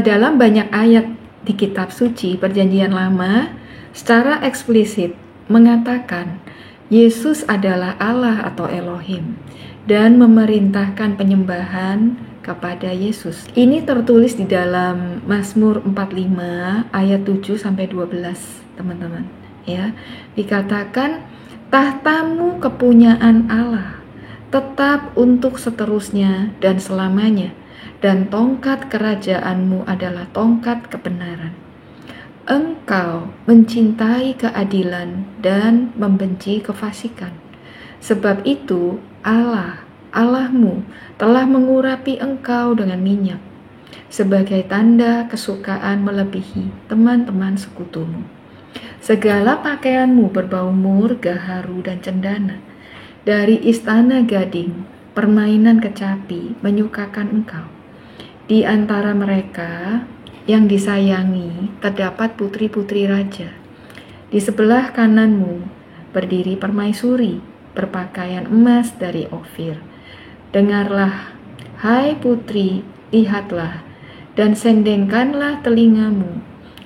dalam banyak ayat di kitab suci Perjanjian Lama secara eksplisit mengatakan Yesus adalah Allah atau Elohim dan memerintahkan penyembahan kepada Yesus. Ini tertulis di dalam Mazmur 45 ayat 7 sampai 12, teman-teman. Ya, dikatakan tahtamu kepunyaan Allah, tetap untuk seterusnya dan selamanya, dan tongkat kerajaanmu adalah tongkat kebenaran. Engkau mencintai keadilan dan membenci kefasikan. Sebab itu Allahmu telah mengurapi engkau dengan minyak, sebagai tanda kesukaan melebihi teman-teman sekutumu. Segala pakaianmu berbau murga, haru, dan cendana. Dari istana gading, permainan kecapi menyukakan engkau. Di antara mereka yang disayangi terdapat putri-putri raja. Di sebelah kananmu berdiri permaisuri berpakaian emas dari Ofir. Dengarlah, hai putri, lihatlah, dan sendengkanlah telingamu.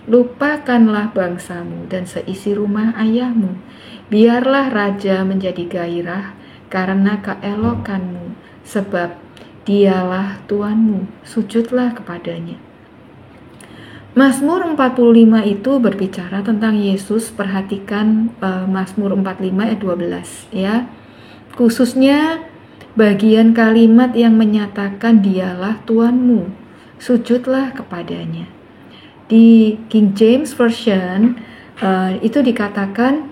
Lupakanlah bangsamu dan seisi rumah ayahmu. Biarlah raja menjadi gairah karena keelokanmu, sebab dialah Tuanmu, sujudlah kepadanya. Mazmur 45 itu berbicara tentang Yesus. Perhatikan Mazmur 45 ayat 12 ya. Khususnya bagian kalimat yang menyatakan dialah Tuanmu, sujudlah kepadanya. Di King James Version itu dikatakan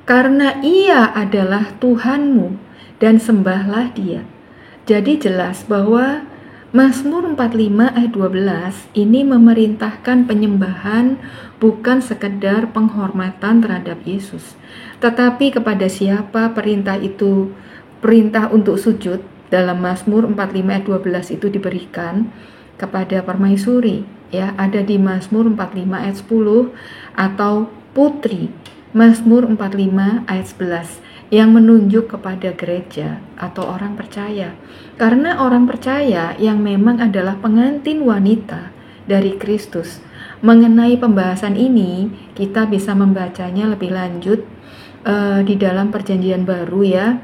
karena Ia adalah Tuhanmu dan sembahlah Dia. Jadi jelas bahwa Mazmur 45 ayat 12 ini memerintahkan penyembahan bukan sekedar penghormatan terhadap Yesus, tetapi kepada siapa perintah itu, perintah untuk sujud dalam Mazmur 45 ayat 12 itu diberikan kepada permaisuri, ya, ada di Mazmur 45 ayat 10 atau putri, Mazmur 45 ayat 11 yang menunjuk kepada gereja atau orang percaya. Karena orang percaya yang memang adalah pengantin wanita dari Kristus. Mengenai pembahasan ini, kita bisa membacanya lebih lanjut di dalam Perjanjian Baru ya.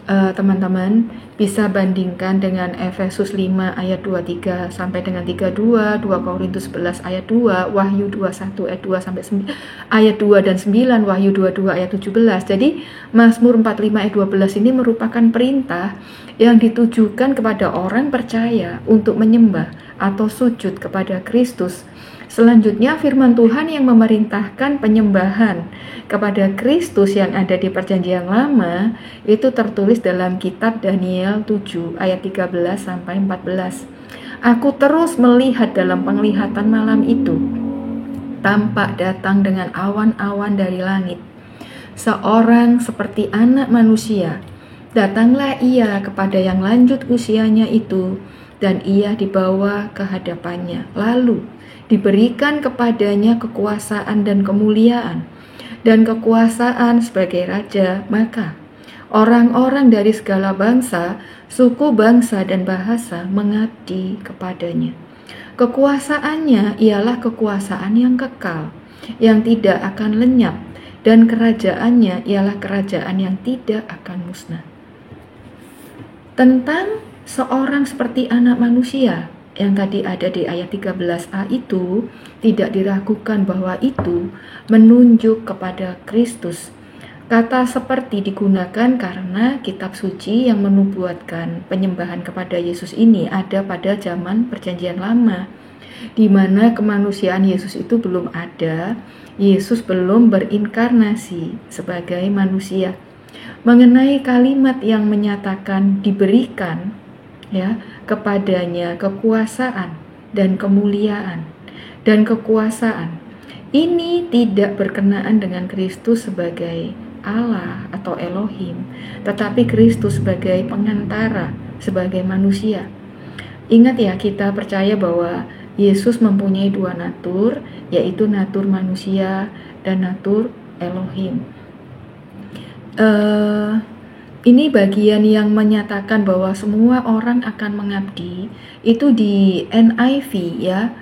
Teman-teman bisa bandingkan dengan Efesus 5 ayat 23 sampai dengan 32, 2 Korintus 11 ayat 2, Wahyu 21 ayat 2 sampai ayat 2 dan 9, Wahyu 22 ayat 17. Jadi Mazmur 45 ayat 12 ini merupakan perintah yang ditujukan kepada orang percaya untuk menyembah atau sujud kepada Kristus. Selanjutnya firman Tuhan yang memerintahkan penyembahan kepada Kristus yang ada di Perjanjian Lama itu tertulis dalam kitab Daniel 7 ayat 13 sampai 14. Aku terus melihat dalam penglihatan malam itu, tampak datang dengan awan-awan dari langit seorang seperti anak manusia. Datanglah ia kepada yang lanjut usianya itu, dan ia dibawa ke hadapannya. Lalu diberikan kepadanya kekuasaan dan kemuliaan, dan kekuasaan sebagai raja. Maka orang-orang dari segala bangsa, suku, bangsa, dan bahasa mengabdi kepadanya. Kekuasaannya ialah kekuasaan yang kekal, yang tidak akan lenyap, dan kerajaannya ialah kerajaan yang tidak akan musnah. Tentang seorang seperti anak manusia yang tadi ada di ayat 13a itu tidak diragukan bahwa itu menunjuk kepada Kristus. Kata seperti digunakan karena kitab suci yang menubuatkan penyembahan kepada Yesus ini ada pada zaman Perjanjian Lama, di mana kemanusiaan Yesus itu belum ada. Yesus belum berinkarnasi sebagai manusia. Mengenai kalimat yang menyatakan diberikan ya kepadanya kekuasaan dan kemuliaan dan kekuasaan, ini tidak berkenaan dengan Kristus sebagai Allah atau Elohim, tetapi Kristus sebagai pengantara, sebagai manusia. Ingat ya, kita percaya bahwa Yesus mempunyai dua natur, yaitu natur manusia dan natur Elohim. Ini bagian yang menyatakan bahwa semua orang akan mengabdi. Itu di NIV ya,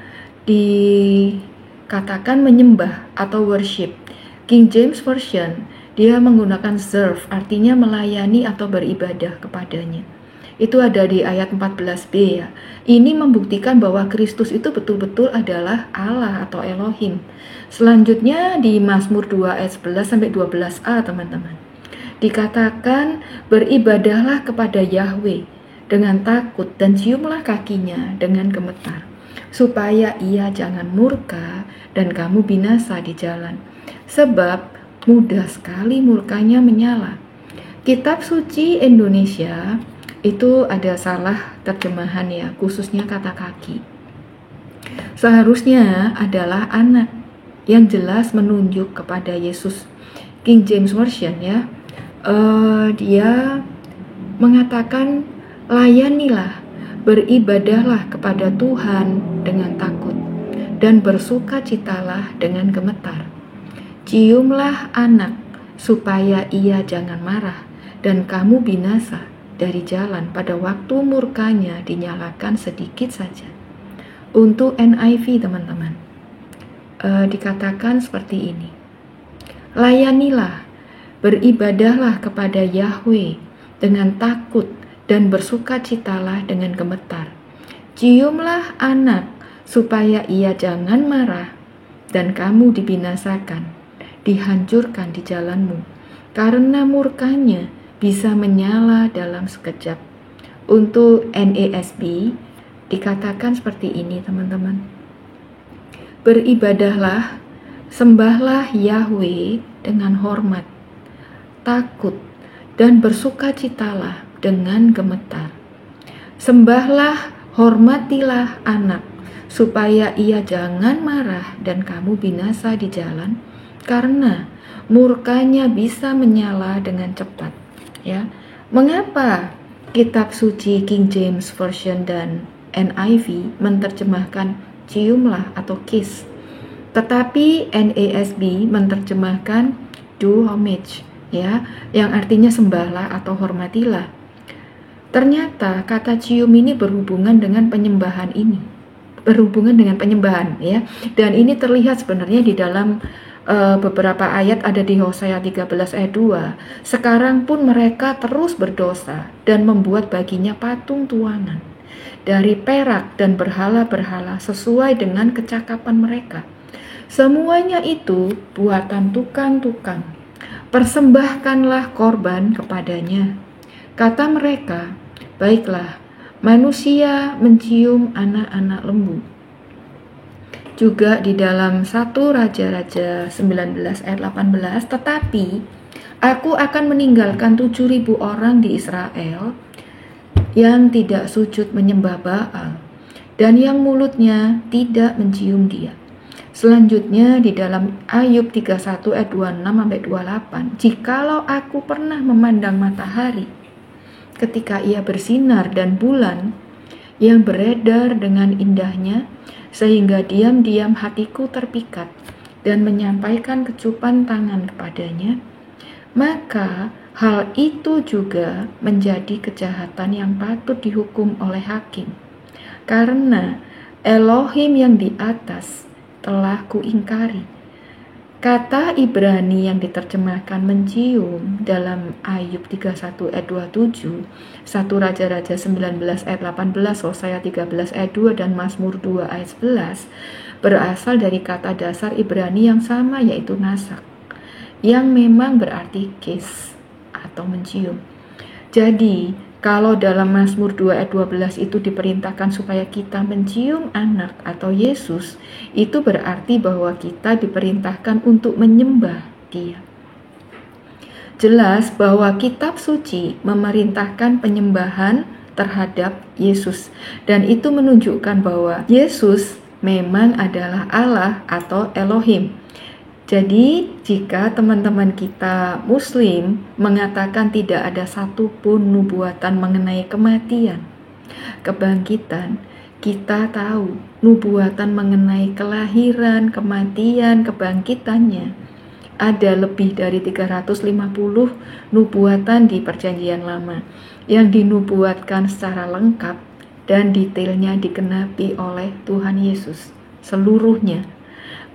dikatakan menyembah atau worship. King James Version dia menggunakan serve, artinya melayani atau beribadah kepadanya. Itu ada di ayat 14b ya. Ini membuktikan bahwa Kristus itu betul-betul adalah Allah atau Elohim. Selanjutnya di Mazmur 2 ayat 11 sampai 12a teman-teman. Dikatakan beribadahlah kepada Yahweh dengan takut dan ciumlah kakinya dengan gemetar, supaya ia jangan murka dan kamu binasa di jalan, sebab mudah sekali murkanya menyala. Kitab Suci Indonesia itu ada salah terjemahan ya, khususnya kata kaki. Seharusnya adalah anak, yang jelas menunjuk kepada Yesus. King James Version ya, dia mengatakan layanilah, beribadahlah kepada Tuhan dengan takut dan bersukacitalah dengan gemetar. Ciumlah anak supaya ia jangan marah dan kamu binasa dari jalan pada waktu murkanya dinyalakan sedikit saja. Untuk NIV teman-teman, dikatakan seperti ini. Layanilah, beribadahlah kepada Yahweh dengan takut dan bersukacitalah dengan gemetar. Ciumlah anak supaya ia jangan marah dan kamu dibinasakan, dihancurkan di jalanmu, karena murkanya bisa menyala dalam sekejap. Untuk NASB dikatakan seperti ini teman-teman. Beribadahlah, sembahlah Yahweh dengan hormat, takut, dan bersukacitalah dengan gemetar. Sembahlah, hormatilah anak, supaya ia jangan marah dan kamu binasa di jalan, karena murkanya bisa menyala dengan cepat. Ya, mengapa kitab suci King James Version dan NIV menerjemahkan ciumlah atau kiss, tetapi NASB menerjemahkan do homage, ya, yang artinya sembahlah atau hormatilah. Ternyata kata cium ini berhubungan dengan penyembahan ya. Dan ini terlihat sebenarnya di dalam beberapa ayat ada di Hosea 13 ayat 2. Sekarang pun mereka terus berdosa dan membuat baginya patung tuangan dari perak dan berhala-berhala sesuai dengan kecakapan mereka. Semuanya itu buatan tukang-tukang. Persembahkanlah korban kepadanya. Kata mereka, baiklah, manusia mencium anak-anak lembu. Juga di dalam 1 Raja-Raja 19 ayat 18, tetapi aku akan meninggalkan 7.000 orang di Israel yang tidak sujud menyembah Baal dan yang mulutnya tidak mencium dia. Selanjutnya di dalam Ayub 31 ayat 26-28, jikalau aku pernah memandang matahari ketika ia bersinar dan bulan yang beredar dengan indahnya, sehingga diam-diam hatiku terpikat dan menyampaikan kecupan tangan kepadanya, maka hal itu juga menjadi kejahatan yang patut dihukum oleh hakim. Karena Elohim yang di atas telah kuingkari. Kata Ibrani yang diterjemahkan mencium dalam Ayub 31 ayat 27, 1 Raja-Raja 19 ayat 18, Hosea 13 ayat 2, dan Mazmur 2 ayat 11 berasal dari kata dasar Ibrani yang sama, yaitu nasak, yang memang berarti kiss atau mencium. Jadi kalau dalam Mazmur 2 ayat 12 itu diperintahkan supaya kita mencium anak atau Yesus, itu berarti bahwa kita diperintahkan untuk menyembah Dia. Jelas bahwa kitab suci memerintahkan penyembahan terhadap Yesus, dan itu menunjukkan bahwa Yesus memang adalah Allah atau Elohim. Jadi jika teman-teman kita Muslim mengatakan tidak ada satupun nubuatan mengenai kematian, kebangkitan, kita tahu nubuatan mengenai kelahiran, kematian, kebangkitannya ada lebih dari 350 nubuatan di Perjanjian Lama yang dinubuatkan secara lengkap dan detailnya digenapi oleh Tuhan Yesus seluruhnya.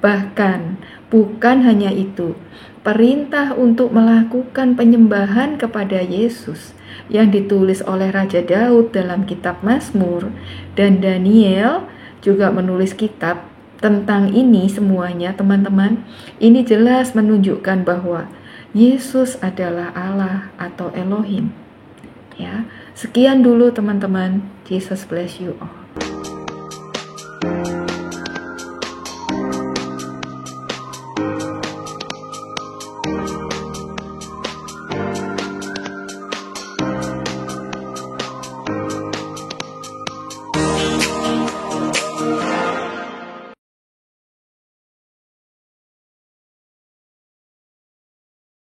Bahkan bukan hanya itu, perintah untuk melakukan penyembahan kepada Yesus yang ditulis oleh Raja Daud dalam kitab Mazmur, dan Daniel juga menulis kitab tentang ini semuanya, teman-teman. Ini jelas menunjukkan bahwa Yesus adalah Allah atau Elohim. Ya, sekian dulu teman-teman. Jesus bless you all.